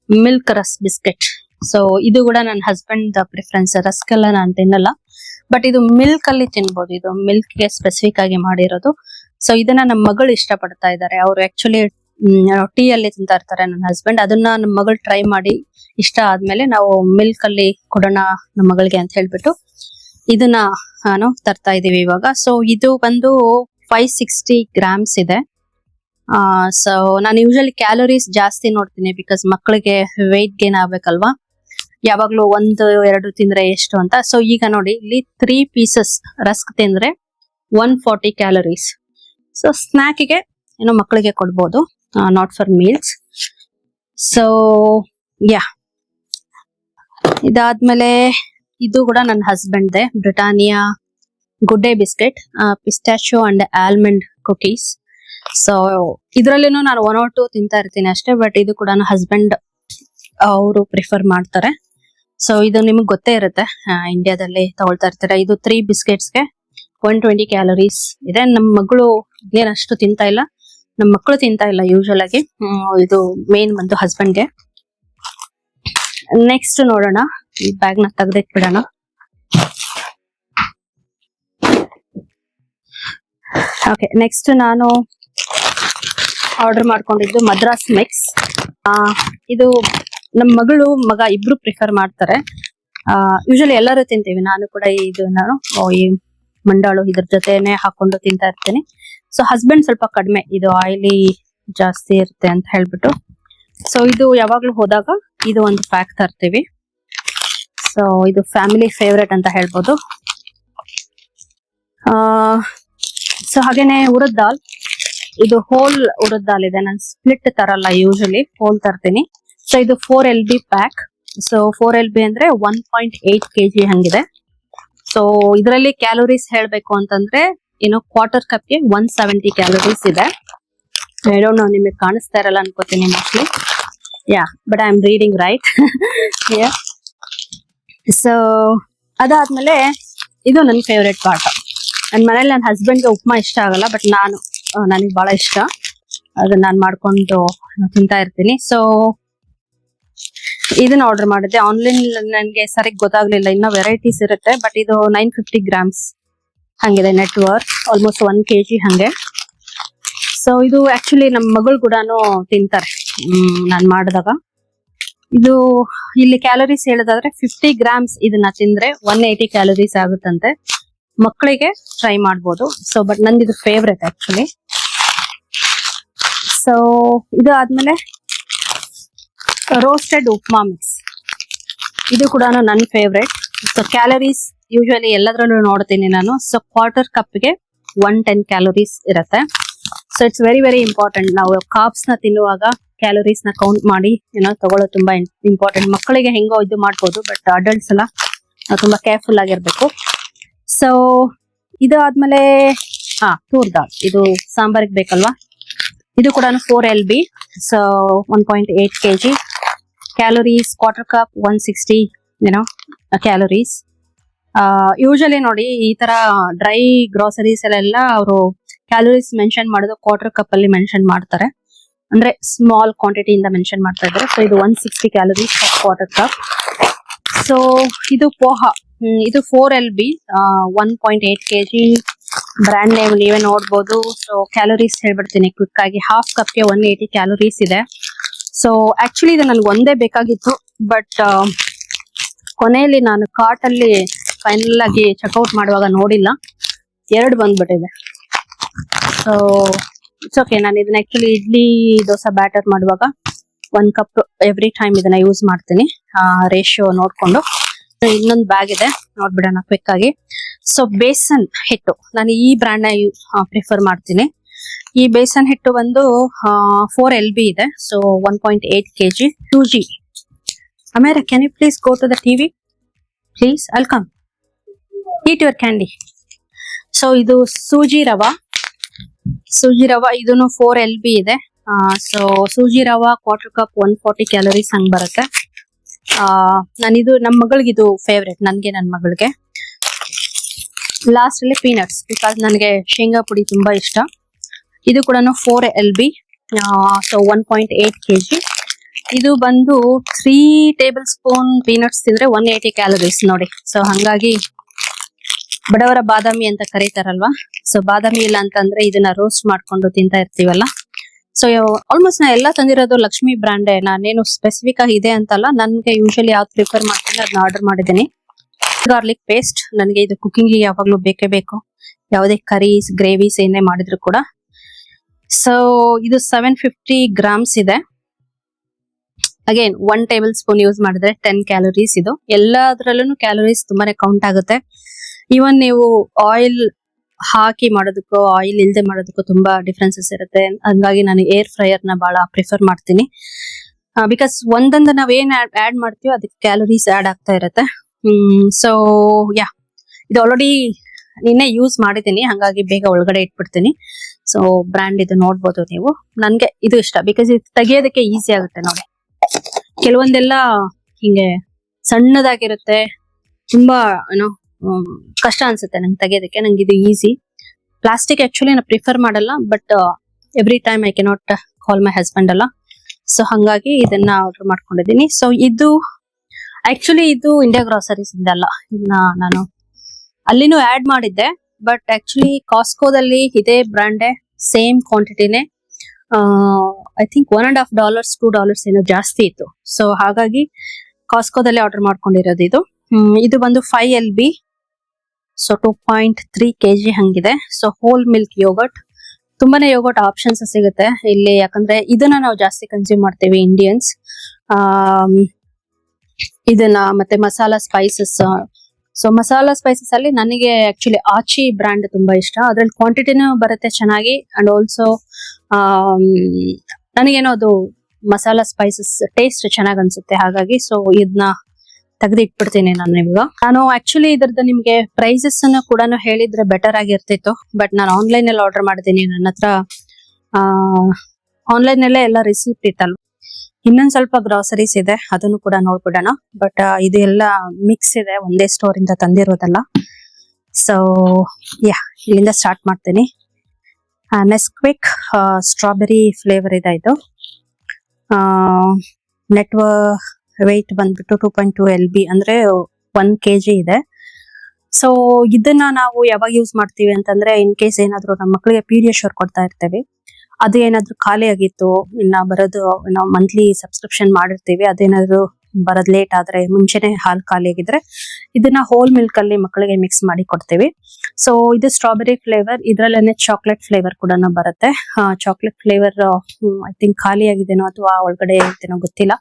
ಮಿಲ್ಕ್ ರಸ್ ಬಿಸ್ಕೆಟ್. ಸೊ ಇದು ಕೂಡ ನನ್ನ ಹಸ್ಬೆಂಡ್ ಪ್ರಿಫರೆನ್ಸ್. ರಸ್ಕ್ ಎಲ್ಲ ನಾನು ತಿನ್ನಲ್ಲ, ಬಟ್ ಇದು ಮಿಲ್ಕ್ ಅಲ್ಲಿ ತಿನ್ಬೋದು. ಇದು ಮಿಲ್ಕ್ ಗೆ ಸ್ಪೆಸಿಫಿಕ್ ಆಗಿ ಮಾಡಿರೋದು. ಸೊ ಇದನ್ನ ನಮ್ಮ ಮಗಳು ಇಷ್ಟ ಪಡ್ತಾ ಇದ್ದಾರೆ. ಅವರು ಆಕ್ಚುಲಿ ಟೀ ಅಲ್ಲಿ ತಿಂತಾ ಇರ್ತಾರೆ ನನ್ನ ಹಸ್ಬೆಂಡ್. ಅದನ್ನ ನಮ್ಮ ಮಗಳು ಟ್ರೈ ಮಾಡಿ ಇಷ್ಟ ಆದ್ಮೇಲೆ ನಾವು ಮಿಲ್ಕ್ ಅಲ್ಲಿ ಕೊಡೋಣ ನಮ್ಮ ಮಗಳಿಗೆ ಅಂತ ಹೇಳ್ಬಿಟ್ಟು ಇದನ್ನ ನಾನು ತರ್ತಾ ಇದೀವಿ ಇವಾಗ. ಸೊ ಇದು ಬಂದು 560 grams ಇದೆ. ಸೊ ನಾನು ಯೂಶಲಿ ಕ್ಯಾಲೋರೀಸ್ ಜಾಸ್ತಿ ನೋಡ್ತೀನಿ, ಬಿಕಾಸ್ ಮಕ್ಕಳಿಗೆ ವೆಯ್ಟ್ ಗೇನ್ ಆಗ್ಬೇಕಲ್ವಾ, ಯಾವಾಗ್ಲೂ 1-2 ತಿಂದ್ರೆ ಎಷ್ಟು ಅಂತ. ಸೊ ಈಗ ನೋಡಿ ಇಲ್ಲಿ 3 pieces ರಸ್ಕ್ ತಿಂದ್ರೆ 140 ಕ್ಯಾಲೋರೀಸ್. ಸೊ ಸ್ನಾಕ್ಗೆ ಏನೋ ಮಕ್ಕಳಿಗೆ ಕೊಡ್ಬೋದು, not for meals. So yeah, ಇದಾದ್ಮೇಲೆ ಇದು ಕೂಡ ನನ್ನ ಹಸ್ಬೆಂಡ್ ದೇ, Britannia Good Day biscuit, pistachio and almond cookies. So ಇದ್ರಲ್ಲಿನೂ ನಾನು 1 or 2 ತಿಂತಾ ಇರ್ತೀನಿ ಅಷ್ಟೇ, ಬಟ್ ಇದು ಕೂಡ ನನ್ನ ಹಸ್ಬೆಂಡ್ ಅವರು ಪ್ರಿಫರ್ ಮಾಡ್ತಾರೆ. ಸೊ ಇದು ನಿಮ್ಗೆ ಗೊತ್ತೇ ಇರುತ್ತೆ, ಇಂಡಿಯಾದಲ್ಲಿ ತಗೊಳ್ತಾ ಇರ್ತೀರಾ. ಇದು 3 ಬಿಸ್ಕೆಟ್ಸ್ಗೆ 120 ಕ್ಯಾಲೋರೀಸ್ ಇದೆ. ನಮ್ಮ ಮಗಳು ಅಷ್ಟು ತಿಂತಾ ಇಲ್ಲ, ನಮ್ಮ ಮಕ್ಕಳು ತಿಂತಾ ಇಲ್ಲ ಯೂಶಲ್ ಆಗಿ. ಇದು ಮೇನ್ ಬಂದು ಹಸ್ಬೆಂಡ್ಗೆ. ನೆಕ್ಸ್ಟ್ ನೋಡೋಣ, ಈ ಬ್ಯಾಗ್ ನ ತೆಗೆದಿಟ್ಬಿಡೋಣ. ಓಕೆ, ನೆಕ್ಸ್ಟ್ ನಾನು ಆರ್ಡರ್ ಮಾಡ್ಕೊಂಡಿದ್ದು ಮದ್ರಾಸ್ ಮಿಕ್ಸ್. ಇದು ನಮ್ಮ ಮಗಳು ಮಗ ಇಬ್ರು ಪ್ರಿಫರ್ ಮಾಡ್ತಾರೆ. ಯೂಶಲಿ ಎಲ್ಲರೂ ತಿಂತೀವಿ, ನಾನು ಕೂಡ ಇದು ನಾನು ಈ ಮಂಡಾಳು ಇದ್ರ ಜೊತೆನೆ ಹಾಕೊಂಡು ತಿಂತಾ ಇರ್ತೀನಿ. ಸೊ ಹಸ್ಬೆಂಡ್ ಸ್ವಲ್ಪ ಕಡಿಮೆ, ಇದು ಆಯಿಲಿ ಜಾಸ್ತಿ ಇರುತ್ತೆ ಅಂತ ಹೇಳ್ಬಿಟ್ಟು. ಸೊ ಇದು ಯಾವಾಗ್ಲೂ ಹೋದಾಗ ಇದು ಒಂದು ಪ್ಯಾಕ್ ತರ್ತೀವಿ. ಸೊ ಇದು ಫ್ಯಾಮಿಲಿ ಫೇವ್ರೆಟ್ ಅಂತ ಹೇಳ್ಬೋದು. ಸೊ ಹಾಗೇನೆ ಉರದ್ ದಾಲ್, ಇದು ಹೋಲ್ ಉರದ್ ದಾಲ್ ಇದೆ. ನಾನು ಸ್ಪ್ಲಿಟ್ ತರಲ್ಲ, ಯೂಶಲಿ ಹೋಲ್ ತರ್ತೀನಿ. ಸೊ ಇದು 4 LB ಪ್ಯಾಕ್. ಸೊ 4 LB ಅಂದ್ರೆ 1.8 kg ಹಂಗಿದೆ. ಸೊ ಇದರಲ್ಲಿ ಕ್ಯಾಲೋರೀಸ್ ಹೇಳ್ಬೇಕು ಅಂತಂದ್ರೆ ಏನು, ಕ್ವಾರ್ಟರ್ ಕಪ್ಗೆ 170 ಕ್ಯಾಲೋರೀಸ್ ಇದೆ. ಐ ಡೋಂಟ್ ನೋ, ನಿಮಗೆ ಕಾಣಿಸ್ತಾ ಇರಲ್ಲ ಅನ್ಕೋತೀನಿ mostly. Yeah, but I am reading right. So ಅದಾದ್ಮೇಲೆ ಇದು ನನ್ನ ಫೇವ್ರೆಟ್ ಪಾರ್ಟ್. ನನ್ನ ಮನೇಲಿ ನನ್ನ ಹಸ್ಬೆಂಡ್ಗೆ ಉಪ್ಮಾ ಇಷ್ಟ ಆಗಲ್ಲ, ಬಟ್ ನನಗೆ ಬಹಳ ಇಷ್ಟ, ಅದನ್ನ ನಾನು ಮಾಡ್ಕೊಂಡು ತಿಂತಾ ಇರ್ತೀನಿ. ಸೊ ಇದನ್ನ ಆರ್ಡರ್ ಮಾಡಿದ್ದೆ ಆನ್ಲೈನ್. ನನಗೆ ಸರಿಗ್ ಗೊತ್ತಾಗ್ಲಿಲ್ಲ, ಇನ್ನ ವೆರೈಟೀಸ್ ಇರುತ್ತೆ, ಬಟ್ ಇದು 950 grams ಹಂಗಿದೆ. ನೆಟ್ ವರ್ತ್ ಆಲ್ಮೋಸ್ಟ್ 1 kg ಹಂಗೆ. ಸೊ ಇದು ಆಕ್ಚುಲಿ ನಮ್ಮ ಮಗಳು ಕೂಡ ತಿಂತಾರೆ ನಾನು ಮಾಡಿದಾಗ. ಇದು ಇಲ್ಲಿ ಕ್ಯಾಲೋರೀಸ್ ಹೇಳೋದಾದ್ರೆ 50 grams ಇದನ್ನ ತಿಂದ್ರೆ 180 ಕ್ಯಾಲೋರೀಸ್ ಆಗುತ್ತಂತೆ. ಮಕ್ಕಳಿಗೆ ಟ್ರೈ ಮಾಡ್ಬೋದು. ಸೊ ಬಟ್ ನಂದು ಇದು ಫೇವ್ರೆಟ್ ಆಕ್ಚುಲಿ. ಸೊ ಇದು ಆದ್ಮೇಲೆ ರೋಸ್ಟೆಡ್ ಉಪ್ಮಾ ಮಿಕ್ಸ್, ಇದು ಕೂಡ ನನ್ನ ಫೇವ್ರೆಟ್. ಸೊ ಕ್ಯಾಲೋರೀಸ್ ಯೂಶಲಿ ಎಲ್ಲದ್ರಲ್ಲೂ ನೋಡ್ತೀನಿ ನಾನು. ಸೊ ಕ್ವಾರ್ಟರ್ ಕಪ್ಗೆ 110 ಕ್ಯಾಲೋರೀಸ್ ಇರುತ್ತೆ. So it's very very important. ನಾವು ಕಾರ್ಬ್ಸ್ ನ ತಿನ್ನುವಾಗ ಕ್ಯಾಲೋರೀಸ್ ನ ಕೌಂಟ್ ಮಾಡಿ ತಗೊಳ್ಳೋದು ತುಂಬಾ ಇಂಪಾರ್ಟೆಂಟ್. ಮಕ್ಕಳಿಗೆ ಹೆಂಗೋ ಇದು ಮಾಡ್ಬೋದು, ಬಟ್ ಅಡಲ್ಟ್ಸ್ ಎಲ್ಲ ತುಂಬಾ ಕೇರ್ಫುಲ್ ಆಗಿರ್ಬೇಕು. ಸೊ ಇದು ಆದ್ಮೇಲೆ ತೂರ್ ದಾಲ್, ಇದು ಸಾಂಬಾರಿಗೆ ಬೇಕಲ್ವಾ. ಇದು ಕೂಡ 4 LB. So 1.8 kg. Calories quarter cup 160 calories. Usually ನೋಡಿ ಈ ತರ ಡ್ರೈ ಗ್ರೋಸರೀಸ್ ಎಲ್ಲ ಅವರು ಕ್ಯಾಲೋರೀಸ್ ಮೆನ್ಷನ್ ಮಾಡೋದು ಕ್ವಾರ್ಟರ್ ಕಪ್ ಅಲ್ಲಿ ಮೆನ್ಷನ್ ಮಾಡ್ತಾರೆ, ಅಂದ್ರೆ ಸ್ಮಾಲ್ ಕ್ವಾಂಟಿಟಿಯಿಂದ ಮೆನ್ಷನ್ ಮಾಡ್ತಾ ಇದ್ದಾರೆ. ಸೊ ಇದು 160 ಕ್ಯಾಲೋರೀಸ್ ಕ್ವಾರ್ಟರ್ ಕಪ್. ಸೊ ಇದು ಪೋಹಾ, ಇದು 4 LB 1.8 kg. ಬ್ರ್ಯಾಂಡ್ ನೇಮ್ ನೀವೇ ನೋಡ್ಬೋದು. ಸೊ ಕ್ಯಾಲೋರೀಸ್ ಹೇಳ್ಬಿಡ್ತೀನಿ ಕ್ವಿಕ್ ಆಗಿ. ಹಾಫ್ ಕಪ್ಗೆ 180 ಕ್ಯಾಲೋರೀಸ್ ಇದೆ. ಸೊ ಆಕ್ಚುಲಿ ಇದು ನನ್ಗೆ ಒಂದೇ ಬೇಕಾಗಿತ್ತು, ಬಟ್ ಕೊನೆಯಲ್ಲಿ ನಾನು ಕಾರ್ಟ್ ಅಲ್ಲಿ ಫೈನಲ್ ಆಗಿ ಚೆಕ್ಔಟ್ ಮಾಡುವಾಗ ನೋಡಿಲ್ಲ, 2 ಬಂದ್ಬಿಟ್ಟಿದೆ. So it's okay. ನಾನು ಇದನ್ನ ಆಕ್ಚುಲಿ ಇಡ್ಲಿ ದೋಸೆ ಬ್ಯಾಟರ್ ಮಾಡುವಾಗ 1 ಕಪ್ ಎವ್ರಿ ಟೈಮ್ ಇದನ್ನ ಯೂಸ್ ಮಾಡ್ತೀನಿ, ರೇಷಿಯೋ ನೋಡ್ಕೊಂಡು. ಇನ್ನೊಂದು ಬ್ಯಾಗ್ ಇದೆ, ನೋಡ್ಬಿಡೋಣ ಕ್ವಿಕ್ ಆಗಿ. ಸೊ ಬೇಸನ್ ಹಿಟ್ಟು, ನಾನು ಈ ಬ್ರ್ಯಾಂಡ್ ನ ಪ್ರಿಫರ್ ಮಾಡ್ತೀನಿ. ಈ ಬೇಸನ್ ಹಿಟ್ಟು ಬಂದು 4 LB ಇದೆ. So 1.8 kg. 2G. Amira, can you please go to the TV? Please, I'll come. Eat your candy. So ಇದು ಸೂಜಿ ರವಾ. ಸೂಜಿ ರವಾ ಇದನ್ನು 4 LB ಇದೆ. ಸೊ ಸೂಜಿ ರವಾ ಕ್ವಾರ್ಟರ್ ಕಪ್ 140 ಕ್ಯಾಲೋರೀಸ್ ಹಂಗ್ ಬರುತ್ತೆ. ನಾನಿದು ನಮ್ಮ ಮಗಳಿಗೆ ಇದು ಫೇವ್ರೆಟ್, ನನ್ಗೆ ನನ್ನ ಮಗಳಿಗೆ. ಲಾಸ್ಟ್ ಅಲ್ಲಿ ಪೀನಟ್ಸ್, ಬಿಕಾಸ್ ನನಗೆ ಶೇಂಗಾ ಪುಡಿ ತುಂಬಾ ಇಷ್ಟ. ಇದು ಕೂಡ 4 LB, ಸೊ 1.8 kg. ಇದು ಬಂದು 3 ಟೇಬಲ್ ಸ್ಪೂನ್ ಪೀನಟ್ಸ್ ತಿಂದ್ರೆ 180 ಕ್ಯಾಲರೀಸ್ ನೋಡಿ. ಸೊ ಹಂಗಾಗಿ ಬಡವರ ಬಾದಾಮಿ ಅಂತ ಕರೀತಾರಲ್ವಾ, ಸೊ ಬಾದಾಮಿ ಇಲ್ಲ ಅಂತಂದ್ರೆ ಇದನ್ನ ರೋಸ್ಟ್ ಮಾಡ್ಕೊಂಡು ತಿಂತಾ ಇರ್ತೀವಲ್ಲ. ಸೊ ಆಲ್ಮೋಸ್ಟ್ ನಾ ಎಲ್ಲ ತಂದಿರೋದು ಲಕ್ಷ್ಮಿ ಬ್ರಾಂಡೇ, ನಾನೇನು ಸ್ಪೆಸಿಫಿಕ್ ಆಗಿ ಇದೆ ಅಂತಲ್ಲ, ನನ್ಗೆ ಯೂಶಲಿ ಯಾವ್ದು ಪ್ರಿಫರ್ ಮಾಡ್ತೀನಿ ಅದನ್ನ ಆರ್ಡರ್ ಮಾಡಿದ್ದೀನಿ. ಗಾರ್ಲಿಕ್ ಪೇಸ್ಟ್, ನನಗೆ ಇದು ಕುಕಿಂಗ್ ಯಾವಾಗ್ಲೂ ಬೇಕೇ ಬೇಕು, ಯಾವುದೇ ಕರೀಸ್ ಗ್ರೇವೀಸ್ ಏನೇ ಮಾಡಿದ್ರು ಕೂಡ. ಸೊ ಇದು 750 ಗ್ರಾಮ್ಸ್ ಇದೆ. ಅಗೇನ್ 1 ಟೇಬಲ್ ಸ್ಪೂನ್ ಯೂಸ್ ಮಾಡಿದ್ರೆ 10 ಕ್ಯಾಲೋರೀಸ್. ಇದು ಎಲ್ಲದರಲ್ಲೂ ಕ್ಯಾಲೋರೀಸ್ ತುಂಬಾನೇ ಕೌಂಟ್ ಆಗುತ್ತೆ. ಈವನ್ ನೀವು ಆಯಿಲ್ ಹಾಕಿ ಮಾಡೋದಕ್ಕೂ ಆಯಿಲ್ ಇಲ್ದೆ ಮಾಡೋದಕ್ಕೂ ತುಂಬಾ ಡಿಫ್ರೆನ್ಸಸ್ ಇರುತ್ತೆ. ಹಂಗಾಗಿ ನಾನು ಏರ್ ಫ್ರೈಯರ್ ನ ಬಹಳ ಪ್ರಿಫರ್ ಮಾಡ್ತೀನಿ, ಬಿಕಾಸ್ ಒಂದೊಂದು ನಾವ್ ಏನ್ ಆಡ್ ಮಾಡ್ತೀವೋ ಅದಕ್ಕೆ ಕ್ಯಾಲೋರೀಸ್ ಆಡ್ ಆಗ್ತಾ ಇರುತ್ತೆ. ಸೊ ಯಾ, ಇದು ಆಲ್ರೆಡಿ ನಿನ್ನೆ ಯೂಸ್ ಮಾಡಿದ್ದೀನಿ, ಹಂಗಾಗಿ ಬೇಗ ಒಳಗಡೆ ಇಟ್ಬಿಡ್ತೀನಿ. ಸೊ ಬ್ರ್ಯಾಂಡ್ ಇದು ನೋಡ್ಬೋದು ನೀವು. ನನ್ಗೆ ಇದು ಇಷ್ಟ, ಬಿಕಾಸ್ ಇದು ತೆಗಿಯೋದಕ್ಕೆ ಈಸಿ ಆಗುತ್ತೆ ನೋಡಿ. ಕೆಲವೊಂದೆಲ್ಲ ಹಿಂಗೆ ಸಣ್ಣದಾಗಿರುತ್ತೆ, ತುಂಬಾ ಏನೋ ಕಷ್ಟ ಅನ್ಸುತ್ತೆ ನಂಗೆ ತೆಗಿಯೋದಕ್ಕೆ. ನಂಗೆ ಇದು ಈಸಿ. ಪ್ಲಾಸ್ಟಿಕ್ ಆಕ್ಚುಲಿ ನಾನು ಪ್ರಿಫರ್ ಮಾಡಲ್ಲ, but every time I cannot call my husband ಅಲ್ಲ, ಸೊ ಹಂಗಾಗಿ ಇದನ್ನ ಆರ್ಡರ್ ಮಾಡ್ಕೊಂಡಿದ್ದೀನಿ. ಸೊ ಇದು ಆಕ್ಚುಲಿ ಇದು ಇಂಡಿಯಾ ಗ್ರಾಸರೀಸ್ ಇಂದಲ್ಲ, ಇದನ್ನ ನಾನು ಅಲ್ಲಿನೂ ಆಡ್ ಮಾಡಿದ್ದೆ, ಬಟ್ ಆಕ್ಚುಲಿ ಕಾಸ್ಕೋದಲ್ಲಿ ಇದೇ ಬ್ರಾಂಡೇ, ಸೇಮ್ ಕ್ವಾಂಟಿಟಿನೇ. ಐ ಥಿಂಕ್ $1.5 $2 ಏನೋ ಜಾಸ್ತಿ ಇತ್ತು. ಸೊ ಹಾಗಾಗಿ ಕಾಸ್ಕೋದಲ್ಲಿ ಆರ್ಡರ್ ಮಾಡ್ಕೊಂಡಿರೋದು ಇದು. ಇದು ಬಂದು 5 LB, ಸೊ 2.3 kg ಹಂಗಿದೆ. ಸೊ ಹೋಲ್ ಮಿಲ್ಕ್ ಯೋಗರ್ಟ್, ತುಂಬಾನೇ ಯೋಗರ್ಟ್ ಆಪ್ಷನ್ಸ್ ಸಿಗುತ್ತೆ ಇಲ್ಲಿ, ಯಾಕಂದ್ರೆ ಇದನ್ನ ನಾವು ಜಾಸ್ತಿ ಕನ್ಸ್ಯೂಮ್ ಮಾಡ್ತೇವೆ ಇಂಡಿಯನ್ಸ್. ಇದನ್ನ ಮತ್ತೆ masala spices. So masala spices ಅಲ್ಲಿ ನನಗೆ ಆಕ್ಚುಲಿ ಆಚಿ ಬ್ರ್ಯಾಂಡ್ ತುಂಬಾ ಇಷ್ಟ. ಅದ್ರಲ್ಲಿ ಕ್ವಾಂಟಿಟಿನೂ ಬರುತ್ತೆ ಚೆನ್ನಾಗಿ, ಅಂಡ್ ಆಲ್ಸೋ ನನಗೇನೋ ಅದು ಮಸಾಲಾ ಸ್ಪೈಸಸ್ ಟೇಸ್ಟ್ ಚೆನ್ನಾಗ್ ಅನ್ಸುತ್ತೆ. ಹಾಗಾಗಿ ಸೊ ಇದನ್ನ ತೆಗೆದು ಇಟ್ಬಿಡ್ತೀನಿ ನಾನು ಇವಾಗ. ನಾನು ಆಕ್ಚುಲಿ ಇದ್ರದ್ದು ನಿಮ್ಗೆ ಪ್ರೈಸಸ್ ಅನ್ನು ಕೂಡ ಹೇಳಿದ್ರೆ ಬೆಟರ್ ಆಗಿರ್ತಿತ್ತು, ಬಟ್ ನಾನು ಆನ್ಲೈನ್ ಅಲ್ಲಿ ಆರ್ಡರ್ ಮಾಡಿದ್ದೀನಿ. ನನ್ನ ಹತ್ರ ಆನ್ಲೈನ್ ಅಲ್ಲೇ ಎಲ್ಲ ರಿಸಿಪ್ಟ್ ಇತ್ತಲ್ವ. ಇನ್ನೊಂದ್ ಸ್ವಲ್ಪ ಗ್ರಾಸರೀಸ್ ಇದೆ, ಅದನ್ನು ಕೂಡ ನೋಡ್ಬಿಡೋಣ. ಬಟ್ ಇದು ಎಲ್ಲ ಮಿಕ್ಸ್ ಇದೆ, ಒಂದೇ ಸ್ಟೋರ್ ಇಂದ ತಂದಿರೋದಲ್ಲ. ಸೊ ಯಾ, ಇಲ್ಲಿಂದ ಸ್ಟಾರ್ಟ್ ಮಾಡ್ತೀನಿ. ನೆಸ್ಕ್ವಿಕ್ ಸ್ಟ್ರಾಬೆರಿ ಫ್ಲೇವರ್ ಇದೆ ಇದು. ನೆಟ್ ವೆಯ್ಟ್ ಬಂದ್ಬಿಟ್ಟು 2.2 LB, ಅಂದ್ರೆ 1 kg ಇದೆ. ಸೊ ಇದನ್ನ ನಾವು ಯಾವಾಗ ಯೂಸ್ ಮಾಡ್ತೀವಿ ಅಂತಂದ್ರೆ, ಇನ್ ಕೇಸ್ ಏನಾದ್ರು ನಮ್ಮ ಮಕ್ಕಳಿಗೆ ಪೀಡಿಯಾಶ್ಯೂರ್ ಕೊಡ್ತಾ ಇರ್ತೇವೆ, ಅದು ಏನಾದ್ರು ಖಾಲಿ ಆಗಿತ್ತು, ಇನ್ನ ಬರೋದು ನಾವು ಮಂತ್ಲಿ ಸಬ್ಸ್ಕ್ರಿಪ್ಷನ್ ಮಾಡಿರ್ತೀವಿ, ಅದೇನಾದ್ರು ಬರೋದ್ ಲೇಟ್ ಆದ್ರೆ, ಮುಂಚೆನೆ ಹಾಲು ಖಾಲಿ ಆಗಿದ್ರೆ, ಇದನ್ನ ಹೋಲ್ ಮಿಲ್ಕ್ ಅಲ್ಲಿ ಮಕ್ಕಳಿಗೆ ಮಿಕ್ಸ್ ಮಾಡಿ ಕೊಡ್ತೀವಿ. ಸೊ ಇದು ಸ್ಟ್ರಾಬೆರಿ ಫ್ಲೇವರ್, ಇದ್ರಲ್ಲೇನೆ ಚಾಕ್ಲೇಟ್ ಫ್ಲೇವರ್ ಕೂಡ ಬರುತ್ತೆ. ಚಾಕ್ಲೇಟ್ ಫ್ಲೇವರ್ ಐ ಥಿಂಕ್ ಖಾಲಿ ಆಗಿದೆನೋ ಅಥವಾ ಒಳಗಡೆ ಇರ್ತೇನೋ ಗೊತ್ತಿಲ್ಲ.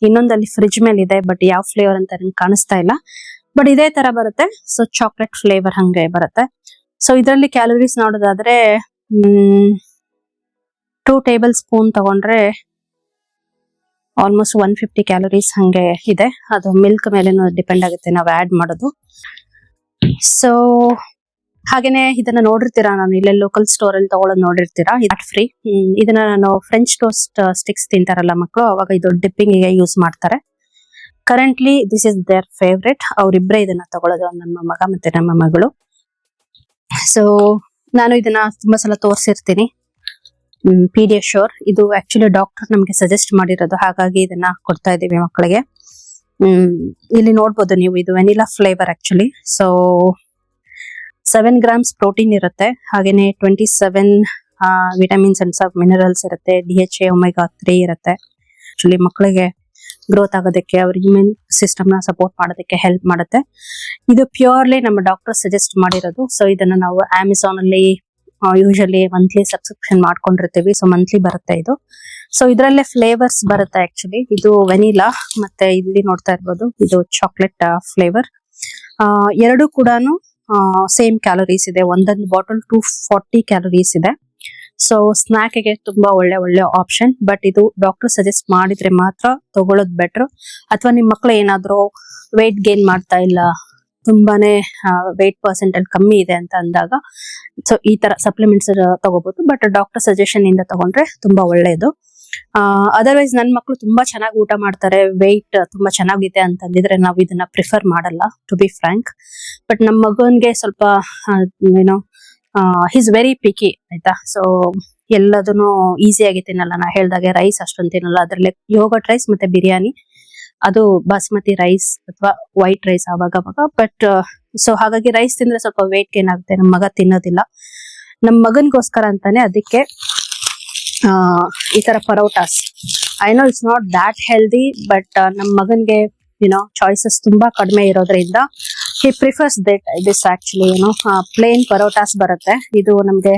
ಇನ್ನೊಂದಲ್ಲಿ ಫ್ರಿಜ್ ಮೇಲೆ ಇದೆ, ಬಟ್ ಯಾವ ಫ್ಲೇವರ್ ಅಂತ ನಂಗೆ ಕಾಣಿಸ್ತಾ ಇಲ್ಲ, ಬಟ್ ಇದೇ ತರ ಬರುತ್ತೆ. ಸೊ ಚಾಕ್ಲೇಟ್ ಫ್ಲೇವರ್ ಹಂಗೆ ಬರುತ್ತೆ. ಸೊ ಇದರಲ್ಲಿ ಕ್ಯಾಲೋರೀಸ್ ನೋಡೋದಾದ್ರೆ 2 ಟೇಬಲ್ ಸ್ಪೂನ್ ತಗೊಂಡ್ರೆ ಆಲ್ಮೋಸ್ಟ್ 150 ಕ್ಯಾಲೋರೀಸ್ ಹಂಗೆ ಇದೆ. ಅದು ಮಿಲ್ಕ್ ಮೇಲೆ ಡಿಪೆಂಡ್ ಆಗುತ್ತೆ ನಾವು ಆಡ್ ಮಾಡೋದು. ಸೊ ಹಾಗೇನೆ ಇದನ್ನ ನೋಡಿರ್ತೀರಾ, ನಾನು ಇಲ್ಲೇ ಲೋಕಲ್ ಸ್ಟೋರ್ ಅಲ್ಲಿ ತಗೊಳ್ಳೋದು ನೋಡಿರ್ತೀರಾ, ಇದು ಫ್ರೀ. ಇದನ್ನ ನಾನು ಫ್ರೆಂಚ್ ಟೋಸ್ಟ್ ಸ್ಟಿಕ್ಸ್ ತಿಂತಾರಲ್ಲ ಮಕ್ಕಳು, ಅವಾಗ ಇದು ಡಿಪ್ಪಿಂಗ್ ಗೆ ಯೂಸ್ ಮಾಡ್ತಾರೆ. Currently this is their favourite. ಅವರಿಬ್ಬರೇ ಇದನ್ನ ತಗೊಳ್ಳೋದು, ನಮ್ಮ ಮಗ ಮತ್ತೆ ನಮ್ಮ ಮಗಳು. ಸೊ ನಾನು ಇದನ್ನ ತುಂಬಾ ಸಲ ತೋರಿಸಿರ್ತೀನಿ. ಪೀಡಿಯಾಶ್ಯೂರ್, ಇದು ಆಕ್ಚುಲಿ ಡಾಕ್ಟರ್ ನಮ್ಗೆ ಸಜೆಸ್ಟ್ ಮಾಡಿರೋದು, ಹಾಗಾಗಿ ಇದನ್ನ ಕೊಡ್ತಾ ಇದೀವಿ ಮಕ್ಕಳಿಗೆ. ಇಲ್ಲಿ ನೋಡ್ಬೋದು ನೀವು, ಇದು vanilla flavour actually. So 7 grams protein ಇರುತ್ತೆ, ಹಾಗೇನೆ 27 ವಿಟಮಿನ್ಸ್ ಅಂಡ್ ಸಬ್ ಮಿನರಲ್ಸ್ ಇರುತ್ತೆ, DHA ಒಮೆಗಾ 3 ಇರುತ್ತೆ. ಆಕ್ಚುಲಿ ಮಕ್ಕಳಿಗೆ ಗ್ರೋತ್ ಆಗೋದಕ್ಕೆ, ಅವ್ರ ಇಮ್ಯೂನ್ ಸಿಸ್ಟಮ್ ನ ಸಪೋರ್ಟ್ ಮಾಡೋದಕ್ಕೆ ಹೆಲ್ಪ್ ಮಾಡುತ್ತೆ. ಇದು ಪ್ಯೂರ್ಲಿ ನಮ್ಮ ಡಾಕ್ಟರ್ ಸಜೆಸ್ಟ್ ಮಾಡಿರೋದು. ಸೊ ಇದನ್ನ ನಾವು ಅಮೆಝಾನ್ ಅಲ್ಲಿ ಯೂಶಲಿ ಮಂತ್ಲಿ ಸಬ್ಸ್ಕ್ರಿಪ್ಷನ್ ಮಾಡ್ಕೊಂಡಿರ್ತೀವಿ. ಸೊ ಮಂತ್ಲಿ ಬರುತ್ತೆ ಇದು. ಸೊ ಇದರಲ್ಲೇ ಫ್ಲೇವರ್ಸ್ ಬರುತ್ತೆ ಆಕ್ಚುಲಿ. ಇದು ವೆನಿಲಾ, ಮತ್ತೆ ಇಲ್ಲಿ ನೋಡ್ತಾ ಇರ್ಬೋದು ಇದು ಚಾಕ್ಲೇಟ್ ಫ್ಲೇವರ್. ಎರಡು ಕೂಡ ಸೇಮ್ ಕ್ಯಾಲೋರೀಸ್ ಇದೆ. ಒಂದೊಂದು ಬಾಟಲ್ 240 ಕ್ಯಾಲೋರೀಸ್ ಇದೆ. ಸೊ ಸ್ನಾಕ್ ಗೆ ತುಂಬಾ ಒಳ್ಳೆ ಆಪ್ಷನ್. ಬಟ್ ಇದು ಡಾಕ್ಟರ್ ಸಜೆಸ್ಟ್ ಮಾಡಿದ್ರೆ ಮಾತ್ರ ತಗೊಳ್ಳೋದು ಬೆಟರ್. ಅಥವಾ ನಿಮ್ ಮಕ್ಳು ಏನಾದ್ರು ವೆಯ್ಟ್ ಗೇನ್ ಮಾಡ್ತಾ ಇಲ್ಲ, ತುಂಬಾನೇ ವೆಯ್ಟ್ ಪರ್ಸೆಂಟೇಜ್ ಕಮ್ಮಿ ಇದೆ ಅಂತ ಅಂದಾಗ, ಸೊ ಈ ತರ ಸಪ್ಲಿಮೆಂಟ್ಸ್ ತಗೋಬಹುದು. ಬಟ್ ಡಾಕ್ಟರ್ ಸಜೆಷನ್ ಇಂದ ತಗೊಂಡ್ರೆ ತುಂಬಾ ಒಳ್ಳೆಯದು. ಅದರ್ವೈಸ್ ನನ್ನ ಮಕ್ಕಳು ತುಂಬಾ ಚೆನ್ನಾಗಿ ಊಟ ಮಾಡ್ತಾರೆ, ವೆಯ್ಟ್ ತುಂಬಾ ಚೆನ್ನಾಗಿದೆ ಅಂತಂದಿದ್ರೆ ನಾವು ಇದನ್ನ ಪ್ರಿಫರ್ ಮಾಡಲ್ಲ, ಟು ಬಿ ಫ್ರಾಂಕ್. ಬಟ್ ನಮ್ಮ ಮಗನ್ಗೆ ಸ್ವಲ್ಪ ಏನೋ ಈಸ್ ವೆರಿ ಪಿಕಿ ಆಯ್ತಾ. ಸೊ ಎಲ್ಲದನ್ನು ಈಸಿಯಾಗಿ ತಿನ್ನಲ್ಲ. ನಾ ಹೇಳ್ದಾಗೆ ರೈಸ್ ಅಷ್ಟೊಂದು ತಿನ್ನಲ್ಲ. ಅದ್ರಲ್ಲಿ ಯೋಗಟ್ ರೈಸ್ ಮತ್ತೆ ಬಿರಿಯಾನಿ, ಅದು ಬಾಸ್ಮತಿ ರೈಸ್ ಅಥವಾ ವೈಟ್ ರೈಸ್ ಆವಾಗ. ಬಟ್ ಸೊ ಹಾಗಾಗಿ ರೈಸ್ ತಿಂದ್ರೆ ಸ್ವಲ್ಪ ವೇಟ್ ಗೇನ್ ಆಗುತ್ತೆ. ನಮ್ಮ ಮಗ ತಿನ್ನೋದಿಲ್ಲ. ನಮ್ಮ ಮಗನ್ಗೋಸ್ಕರ ಅಂತಾನೆ ಅದಕ್ಕೆ ಈ ತರ parathas. I know it's not that healthy, but ನಮ್ಮ ಮಗನ್ಗೆ ಚಾಯ್ಸಸ್ ತುಂಬಾ ಕಡಿಮೆ ಇರೋದ್ರಿಂದ he prefers this actually plain parathas ಬರುತ್ತೆ. ಇದು ನಮ್ಗೆ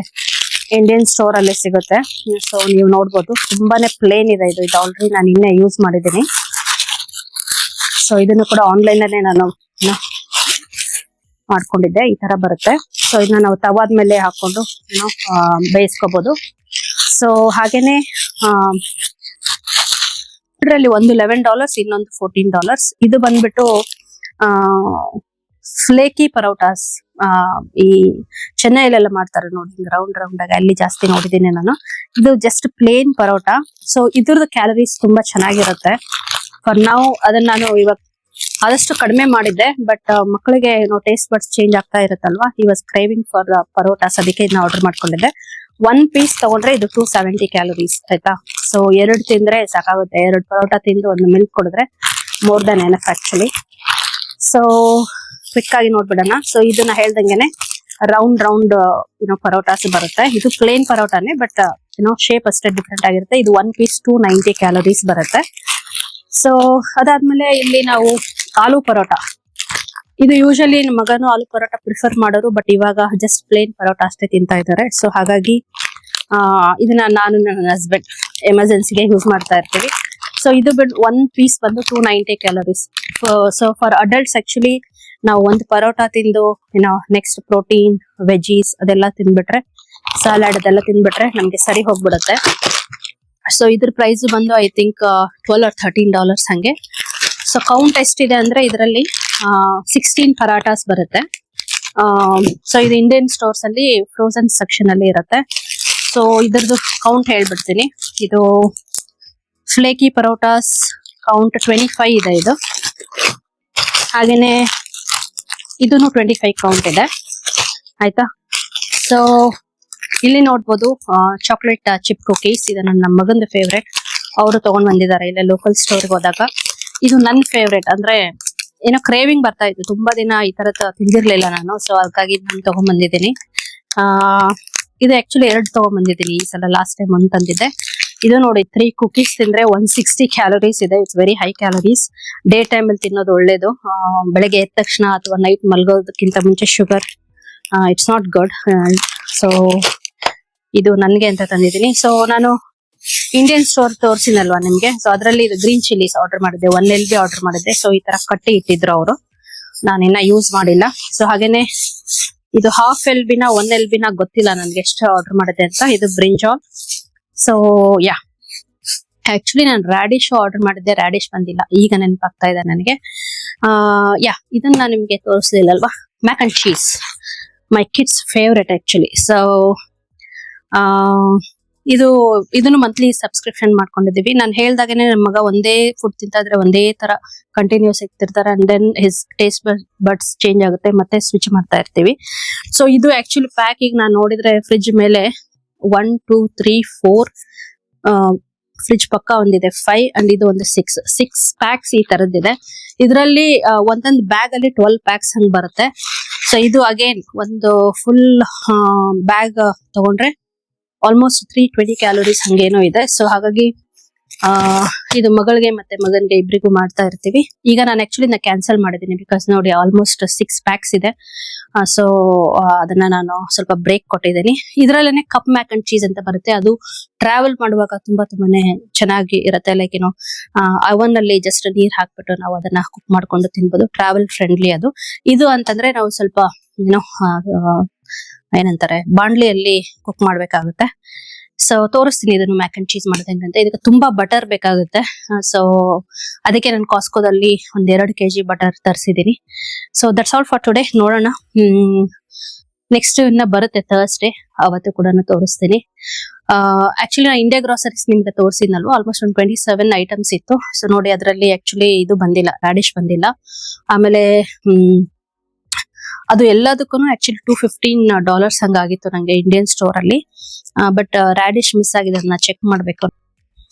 ಇಂಡಿಯನ್ ಸ್ಟೋರ್ ಅಲ್ಲಿ ಸಿಗುತ್ತೆ. ಸೊ ನೀವು ನೋಡ್ಬೋದು, ತುಂಬಾನೇ ಪ್ಲೇನ್ ಇದೆ ಇದು. ಆಲ್ರೆಡಿ ನಾನು ಇನ್ನೇ ಯೂಸ್ ಮಾಡಿದ್ದೀನಿ. ಸೊ ಇದನ್ನು ಕೂಡ ಆನ್ಲೈನ್ ಅಲ್ಲೇ ನಾನು ಮಾಡ್ಕೊಂಡಿದ್ದೆ. ಈ ತರ ಬರುತ್ತೆ. ಸೊ ಇದನ್ನ ನಾವು ತವಾದ ಮೇಲೆ ಹಾಕೊಂಡು ಬೇಯಿಸ್ಕೋಬಹುದು. ಸೊ ಹಾಗೇನೆ ಇದರಲ್ಲಿ ಒಂದು $11, ಇನ್ನೊಂದು $14. ಇದು ಬಂದ್ಬಿಟ್ಟು ಫ್ಲೇಕಿ ಪರೋಟಾಸ್. ಈ ಚೆನ್ನೈಲೆಲ್ಲ ಮಾಡ್ತಾರೆ ನೋಡಿ, ರೌಂಡ್ ರೌಂಡ್ ಆಗಿ, ಅಲ್ಲಿ ಜಾಸ್ತಿ ನೋಡಿದ್ದೀನಿ ನಾನು. ಇದು ಜಸ್ಟ್ ಪ್ಲೇನ್ ಪರೋಟಾ. ಸೊ ಇದ್ರದ್ದು ಕ್ಯಾಲರೀಸ್ ತುಂಬಾ ಚೆನ್ನಾಗಿರುತ್ತೆ. ಫಾರ್ ನಾವು ಅದನ್ನ ನಾನು ಇವಾಗ ಆದಷ್ಟು ಕಡಿಮೆ ಮಾಡಿದ್ದೆ. ಬಟ್ ಮಕ್ಕಳಿಗೆ ಟೇಸ್ಟ್ ಬಡ್ಸ್ ಚೇಂಜ್ ಆಗ್ತಾ ಇರುತ್ತಲ್ವಾ. ಈ ವಾಸ್ ಕ್ರೇವಿಂಗ್ ಫಾರ್ ಪರೋಟಾಸ್, ಅದಕ್ಕೆ ಇದನ್ನ ಆರ್ಡರ್ ಮಾಡ್ಕೊಂಡಿದ್ದೆ. 1 ಪೀಸ್ ತಗೊಂಡ್ರೆ ಇದು 270 ಕ್ಯಾಲೋರೀಸ್ ಆಯ್ತಾ. ಸೊ 2 ತಿಂದ್ರೆ ಸಾಕಾಗುತ್ತೆ. 2 ಪರೋಟಾ ತಿಂದು ಒಂದು ಮಿಲ್ಕ್ ಕುಡಿದ್ರೆ more than enough actually. So quick ಆಗಿ ನೋಡ್ಬಿಡೋಣ. ಸೊ ಇದನ್ನ ಹೇಳ್ದಂಗೆನೆ ರೌಂಡ್ ಪರೋಟಾಸ್ ಬರುತ್ತೆ. ಇದು ಪ್ಲೇನ್ ಪರೋಟಾನೇ, ಬಟ್ ಶೇಪ್ ಅಷ್ಟೇ ಡಿಫ್ರೆಂಟ್ ಆಗಿರುತ್ತೆ. ಇದು 1 ಪೀಸ್ 290 ಕ್ಯಾಲೋರೀಸ್ ಬರುತ್ತೆ. ಸೊ ಅದಾದ್ಮೇಲೆ ಇಲ್ಲಿ ನಾವು ಆಲೂ ಪರೋಟ. ಇದು ಯೂಶಲಿ ನಮ್ಮ ಮಗನು ಆಲೂ ಪರೋಟ ಪ್ರಿಫರ್ ಮಾಡೋರು, ಬಟ್ ಇವಾಗ ಜಸ್ಟ್ ಪ್ಲೇನ್ ಪರೋಟ ಅಷ್ಟೇ ತಿಂತಾ ಇದ್ದಾರೆ. ಸೊ ಹಾಗಾಗಿ ಇದನ್ನ ನಾನು ನನ್ನ ಹಸ್ಬೆಂಡ್ ಎಮರ್ಜೆನ್ಸಿಗೆ ಯೂಸ್ ಮಾಡ್ತಾ ಇರ್ತೀವಿ. ಸೊ ಇದು ಬಿಟ್ಟು 1 ಪೀಸ್ ಬಂದು 290 calories. So for adults actually ನಾವು ಒಂದು ಪರೋಟ ತಿಂದು ನೆಕ್ಸ್ಟ್ ಪ್ರೋಟೀನ್, ವೆಜೀಸ್ ಅದೆಲ್ಲ ತಿನ್ಬಿಟ್ರೆ, ಸಲಾಡ್ ಅದೆಲ್ಲ ತಿನ್ಬಿಟ್ರೆ ನಮ್ಗೆ ಸರಿ ಹೋಗ್ಬಿಡುತ್ತೆ. ಸೊ ಇದ್ರ ಪ್ರೈಸ್ ಬಂದು ಐ ಥಿಂಕ್ $12 or $13 ಹಂಗೆ. ಸೊ ಕೌಂಟ್ ಎಷ್ಟಿದೆ ಅಂದ್ರೆ ಇದರಲ್ಲಿ 16 ಪರಾಟಾಸ್ ಬರುತ್ತೆ. ಸೊ ಇದು ಇಂಡಿಯನ್ ಸ್ಟೋರ್ಸ್ ಅಲ್ಲಿ ಫ್ರೋಸನ್ ಸೆಕ್ಷನ್ ಅಲ್ಲಿ ಇರುತ್ತೆ. ಸೊ ಇದ್ರದ್ದು ಕೌಂಟ್ ಹೇಳ್ಬಿಡ್ತೀನಿ. ಇದು ಫ್ಲೇಕಿ ಪರೋಟಾಸ್ ಕೌಂಟ್ 25 ಇದೆ ಇದು. ಹಾಗೇನೆ ಇದನ್ನು 25 ಕೌಂಟ್ ಇದೆ ಆಯ್ತಾ. ಸೊ ಇಲ್ಲಿ ನೋಡ್ಬೋದು ಚಾಕ್ಲೇಟ್ ಚಿಪ್ ಕುಕೀಸ್. ಇದು ನನ್ನ ಮಗಂದು ಫೇವ್ರೆಟ್. ಅವರು ತಗೊಂಡ್ ಬಂದಿದ್ದಾರೆ ಇಲ್ಲೇ ಲೋಕಲ್ ಸ್ಟೋರ್ಗೆ ಹೋದಾಗ. ಇದು ನನ್ನ ಫೇವ್ರೆಟ್. ಅಂದ್ರೆ ಕ್ರೇವಿಂಗ್ ಬರ್ತಾ ಇತ್ತು, ತುಂಬಾ ದಿನ ಈ ತರದ ತಿಂದಿರ್ಲಿಲ್ಲ ನಾನು. ಸೊ ಹಾಗಾಗಿ ನಾನು ತಗೊಂಡ್ ಬಂದಿದ್ದೀನಿ. ಇದು ಆಕ್ಚುಲಿ 2 ತಗೊಂಡ್ ಬಂದಿದ್ದೀನಿ ಈ ಸಲ. Last time 1 ತಂದಿದ್ದೆ. ಇದು ನೋಡಿ 3 ಕುಕೀಸ್ ತಿಂದ್ರೆ 160 ಕ್ಯಾಲೋರೀಸ್ ಇದೆ. It's very high calories. Day time ಅಲ್ಲಿ ತಿನ್ನೋದು ಒಳ್ಳೇದು. ಬೆಳಗ್ಗೆ ಎದ್ದ ತಕ್ಷಣ ಅಥವಾ ನೈಟ್ ಮಲ್ಗೋದಕ್ಕಿಂತ ಮುಂಚೆ sugar it's not good. So ಇದು ನನ್ಗೆ ಅಂತ ತಂದಿದ್ದೀನಿ. ಸೊ ನಾನು ಇಂಡಿಯನ್ ಸ್ಟೋರ್ ತೋರಿಸಿನಲ್ವಾ ನಿಮ್ಗೆ. ಸೊ ಅದರಲ್ಲಿ ಇದು ಗ್ರೀನ್ ಚಿಲ್ಲೀಸ್ ಆರ್ಡರ್ ಮಾಡಿದ್ದೆ, 1 LB ಆರ್ಡರ್ ಮಾಡಿದ್ದೆ. ಸೊ ಈ ತರ ಕಟ್ಟಿ ಇಟ್ಟಿದ್ರು ಅವರು, ನಾನಿನ್ನ ಯೂಸ್ ಮಾಡಿಲ್ಲ. ಸೊ ಹಾಗೇನೆ ಇದು ½ LB ನ 1 LB ನ ಗೊತ್ತಿಲ್ಲ ನನ್ಗೆ ಎಷ್ಟು ಆರ್ಡರ್ ಮಾಡಿದೆ ಅಂತ. ಇದು ಬ್ರಿಂಜಾಲ್. ಸೊ ಯಾ ಆಕ್ಚುಲಿ ನಾನು ರಾಡಿಶ್ ಆರ್ಡರ್ ಮಾಡಿದ್ದೆ, ರಾಡಿಶ್ ಬಂದಿಲ್ಲ. ಈಗ ನೆನಪಾಗ್ತಾ ಇದೆ ನನಗೆ. ಯಾ ಇದನ್ನ ನಿಮ್ಗೆ ತೋರಿಸ್ಲಿಲ್ಲಲ್ವಾ. Mac and cheese, my kids favourite actually. So ಇದನ್ನು ಮಂತ್ಲಿ ಸಬ್ಸ್ಕ್ರಿಪ್ಷನ್ ಮಾಡ್ಕೊಂಡಿದೀವಿ. ನಾನು ಹೇಳ್ದಾಗೇನೆ ನಮ್ಮ ಮಗ ಒಂದೇ ಫುಡ್ ತಿಂತಾ ಇದ್ರೆ ಒಂದೇ ತರ ಕಂಟಿನ್ಯೂಸ್ ಇರ್ತಿರ್ತಾರೆ. And then his taste buds change ಆಗುತ್ತೆ, ಮತ್ತೆ ಸ್ವಿಚ್ ಮಾಡ್ತಾ ಇರ್ತೀವಿ. ಸೊ ಇದು ಆಕ್ಚುಲಿ ಪ್ಯಾಕ್ ಈಗ ನಾನು ನೋಡಿದ್ರೆ ಫ್ರಿಡ್ಜ್ ಮೇಲೆ 1 2 3 4 ಫ್ರಿಡ್ಜ್ ಪಕ್ಕ ಒಂದಿದೆ 5 ಅಂಡ್ ಇದು ಒಂದು 6 ಪ್ಯಾಕ್ಸ್ ಈ ತರದ್ದಿದೆ. ಇದರಲ್ಲಿ ಒಂದೊಂದು ಬ್ಯಾಗ್ ಅಲ್ಲಿ 12 ಪ್ಯಾಕ್ಸ್ ಹಂಗ್ ಬರುತ್ತೆ. ಸೊ ಇದು ಅಗೇನ್ ಒಂದು ಫುಲ್ ಬ್ಯಾಗ್ ತಗೊಂಡ್ರೆ ಆಲ್ಮೋಸ್ಟ್ 320 ಕ್ಯಾಲೋರೀಸ್ ಹಂಗೇನೋ ಇದೆ. ಸೊ ಹಾಗಾಗಿ ಇದು ಮಗಳಿಗೆ ಮತ್ತೆ ಮಗನ್ಗೆ ಇಬ್ರಿಗೂ ಮಾಡ್ತಾ ಇರ್ತೀವಿ. ಈಗ ನಾನು ಆಕ್ಚುಲಿ ಕ್ಯಾನ್ಸಲ್ ಮಾಡಿದ್ದೀನಿ, ಬಿಕಾಸ್ ನೋಡಿ ಆಲ್ಮೋಸ್ಟ್ 6 ಪ್ಯಾಕ್ಸ್ ಇದೆ. ಸೊ ಅದನ್ನ ನಾನು ಸ್ವಲ್ಪ ಬ್ರೇಕ್ ಕೊಟ್ಟಿದ್ದೀನಿ. ಇದ್ರಲ್ಲೇನೆ ಕಪ್ ಮ್ಯಾಕ್ ಅಂಡ್ ಚೀಸ್ ಅಂತ ಬರುತ್ತೆ. ಅದು ಟ್ರಾವೆಲ್ ಮಾಡುವಾಗ ತುಂಬಾನೇ ಚೆನ್ನಾಗಿ ಇರುತ್ತೆ. ಲೈಕ್ ಅವನ್ ಅಲ್ಲಿ ಜಸ್ಟ್ ನೀರ್ ಹಾಕ್ಬಿಟ್ಟು ನಾವು ಅದನ್ನ ಕುಕ್ ಮಾಡ್ಕೊಂಡು ತಿನ್ಬೋದು. ಟ್ರಾವೆಲ್ ಫ್ರೆಂಡ್ಲಿ ಅದು. ಇದು ಅಂತಂದ್ರೆ ನಾವು ಸ್ವಲ್ಪ ಏನಂತಾರೆ ಬಾಣ್ಲಿಯಲ್ಲಿ ಕುಕ್ ಮಾಡ್ಬೇಕಾಗುತ್ತೆ. ಸೊ ತೋರಿಸ್ತೀನಿ ಇದನ್ನು ಮ್ಯಾಕ್ ಅಂಡ್ ಚೀಸ್ ಮಾಡೋದು ಹೆಂಗಂತ. ಇದಕ್ಕೆ ತುಂಬಾ ಬಟರ್ ಬೇಕಾಗುತ್ತೆ. ಸೊ ಅದಕ್ಕೆ ನಾನು ಕಾಸ್ಕೋದಲ್ಲಿ 1-2 kg ಬಟರ್ ತರಿಸಿದ್ದೀನಿ. So that's all for today. ನೋಡೋಣ ನೆಕ್ಸ್ಟ್ ಇನ್ನ ಬರುತ್ತೆ ಥರ್ಸ್ಡೇ, ಅವತ್ತು ಕೂಡ ತೋರಿಸ್ತೀನಿ. ಆಕ್ಚುಲಿ ನಾನು ಇಂಡಿಯಾ ಗ್ರಾಸರೀಸ್ ನಿಮ್ಗೆ ತೋರಿಸಿದ್ನಲ್ವ, ಆಲ್ಮೋಸ್ಟ್ ಒಂದು 27 ಐಟಮ್ಸ್ ಇತ್ತು. ಸೊ ನೋಡಿ ಅದರಲ್ಲಿ ಆಕ್ಚುಲಿ ಇದು ಬಂದಿಲ್ಲ, ರಾಡಿಶ್ ಬಂದಿಲ್ಲ. ಆಮೇಲೆ ಅದು ಎಲ್ಲದಕ್ಕೂ ಆಕ್ಚುಲಿ $215 ಹಂಗಾಗಿತ್ತು ನಂಗೆ ಇಂಡಿಯನ್ ಸ್ಟೋರ್ ಅಲ್ಲಿ. ಬಟ್ ರಾಡಿಶ್ ಮಿಸ್ ಆಗಿದೆ, ಅದನ್ನ ಚೆಕ್ ಮಾಡ್ಬೇಕು.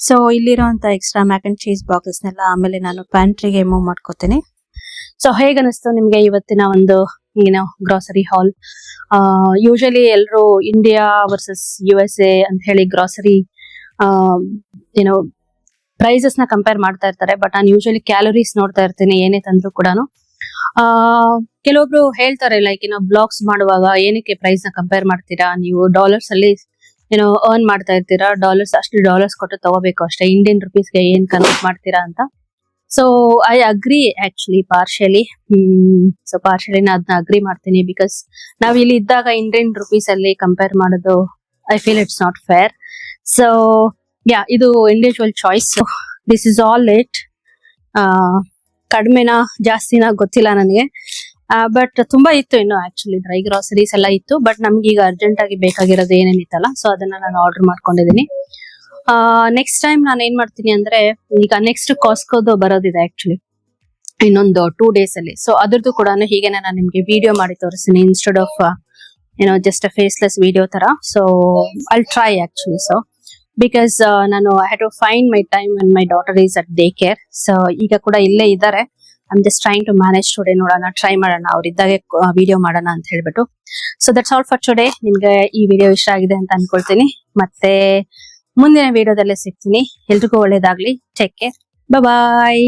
ಸೊ ಇಲ್ಲಿರುವಂತ extra mac and cheese boxes ನೆಲ್ಲ ಆಮೇಲೆ ನಾನು ಪ್ಯಾಂಟ್ರಿಗೆ ಮೂವ್ ಮಾಡ್ಕೋತೀನಿ. ಸೊ ಹೇಗನಿಸ್ತು ನಿಮ್ಗೆ ಇವತ್ತಿನ ಒಂದು ಏನೋ ಗ್ರಾಸರಿ ಹಾಲ್? ಯೂಶಲಿ ಎಲ್ಲರೂ ಇಂಡಿಯಾ ವರ್ಸಸ್ USA ಅಂತ ಹೇಳಿ ಗ್ರಾಸರಿ ಏನೋ ಪ್ರೈಸಸ್ ನ ಕಂಪೇರ್ ಮಾಡ್ತಾ ಇರ್ತಾರೆ. ಬಟ್ ನಾನು ಯೂಶಲಿ ಕ್ಯಾಲೋರೀಸ್ ನೋಡ್ತಾ ಇರ್ತೀನಿ ಏನೇ ತಂದ್ರು ಕೂಡ. ಕೆಲವೊಬ್ರು ಹೇಳ್ತಾರೆ ಲೈಕ್ ಬ್ಲಾಗ್ಸ್ ಮಾಡುವಾಗ ಏನಕ್ಕೆ ಪ್ರೈಸ್ ನ ಕಂಪೇರ್ ಮಾಡ್ತೀರಾ, ನೀವು ಡಾಲರ್ಸ್ ಅಲ್ಲಿ ಅರ್ನ್ ಮಾಡ್ತಾ ಇರ್ತೀರಾ, ಅಷ್ಟು ಡಾಲರ್ಸ್ ಕೊಟ್ಟು ತಗೋಬೇಕು ಅಷ್ಟೇ, ಇಂಡಿಯನ್ ರುಪೀಸ್ಗೆ ಏನ್ ಕನ್ವರ್ಟ್ ಮಾಡ್ತೀರಾ ಅಂತ. So I agree actually partially. So partially ನಾನು ಅದನ್ನ ಅಗ್ರಿ ಮಾಡ್ತೀನಿ. ಬಿಕಾಸ್ ನಾವ್ ಇಲ್ಲಿ ಇದ್ದಾಗ ಇಂಡಿಯನ್ ರುಪೀಸ್ ಅಲ್ಲಿ ಕಂಪೇರ್ ಮಾಡೋದು I feel it's not fair. So yeah, ಇದು individual choice. This is all it. ಕಡಿಮೆನಾ ಜಾಸ್ತಿನಾ ಗೊತ್ತಿಲ್ಲ ನನಗೆ. ಬಟ್ ತುಂಬಾ ಇತ್ತು ಇನ್ನು ಆಕ್ಚುಲಿ ಡ್ರೈ ಗ್ರಾಸರೀಸ್ ಎಲ್ಲ ಇತ್ತು. ಬಟ್ ನಮ್ಗೆ ಈಗ ಅರ್ಜೆಂಟ್ ಆಗಿ ಬೇಕಾಗಿರೋದು ಏನೇನಿತ್ತಲ್ಲ, ಸೊ ಅದನ್ನ ನಾನು ಆರ್ಡರ್ ಮಾಡ್ಕೊಂಡಿದ್ದೀನಿ. ನೆಕ್ಸ್ಟ್ ಟೈಮ್ ನಾನು ಏನ್ ಮಾಡ್ತೀನಿ ಅಂದ್ರೆ, ಈಗ ನೆಕ್ಸ್ಟ್ ಕಾಸ್ಕೋದು ಬರೋದಿದೆ ಆಕ್ಚುಲಿ ಇನ್ನೊಂದು 2 days ಅಲ್ಲಿ. ಸೊ ಅದ್ರದ್ದು ಕೂಡ ಹೀಗೇನೆ ನಾನು ನಿಮ್ಗೆ ವಿಡಿಯೋ ಮಾಡಿ ತೋರಿಸ್ತೀನಿ, instead of just a faceless video ತರ. So I'll try actually. So because ನಾನು I had to find my time and my daughter is at day care. So ಈಗ ಕೂಡ ಇಲ್ಲೇ ಇದ್ದಾರೆ. I'm just trying to manage today. ನೋಡೋಣ, try ಮಾಡೋಣ, ಅವ್ರಿದ್ದಾಗೆ video ಮಾಡೋಣ ಅಂತ ಹೇಳ್ಬಿಟ್ಟು. So that's all for today. ನಿಮ್ಗೆ ಈ ವಿಡಿಯೋ ಇಷ್ಟ ಆಗಿದೆ ಅಂತ ಅನ್ಕೊಳ್ತೀನಿ. ಮತ್ತೆ ಮುಂದಿನ ವಿಡಿಯೋದಲ್ಲೇ ಸಿಗ್ತೀನಿ. ಎಲ್ರಿಗೂ ಒಳ್ಳೇದಾಗ್ಲಿ. Take care. ಬಾಯ್.